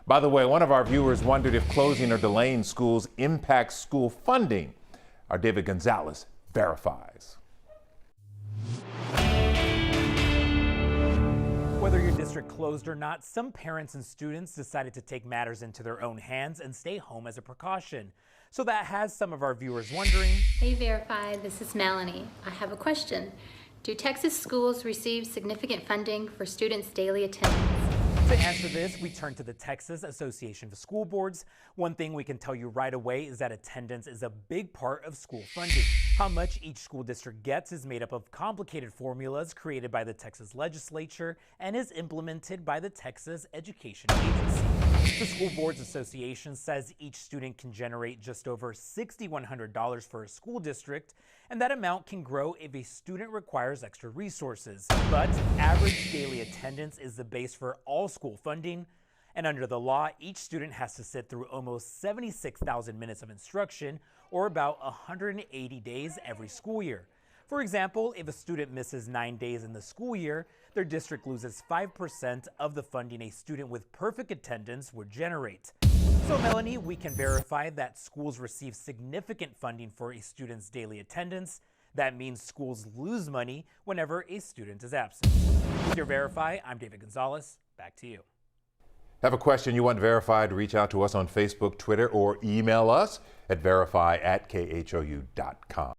By the way, one of our viewers wondered if closing or delaying schools impacts school funding. Our David Gonzalez verifies. Whether your district closed or not, some parents and students decided to take matters into their own hands and stay home as a precaution. So that has some of our viewers wondering. Hey Verify, this is Melanie. I have a question. Do Texas schools receive significant funding for students' daily attendance? To answer this, we turn to the Texas Association of School Boards. One thing we can tell you right away is that attendance is a big part of school funding. How much each school district gets is made up of complicated formulas created by the Texas legislature and is implemented by the Texas Education Agency. The School Boards Association says each student can generate just over $6,100 for a school district, and that amount can grow if a student requires extra resources. But average daily attendance is the base for all school funding, and under the law, each student has to sit through almost 76,000 minutes of instruction, or about 180 days every school year. For example, if a student misses 9 days in the school year, their district loses 5% of the funding a student with perfect attendance would generate. So Melanie, we can verify that schools receive significant funding for a student's daily attendance. That means schools lose money whenever a student is absent. With your Verify, I'm David Gonzalez. Back to you. Have a question you want verified? Reach out to us on Facebook, Twitter, or email us at verify@khou.com.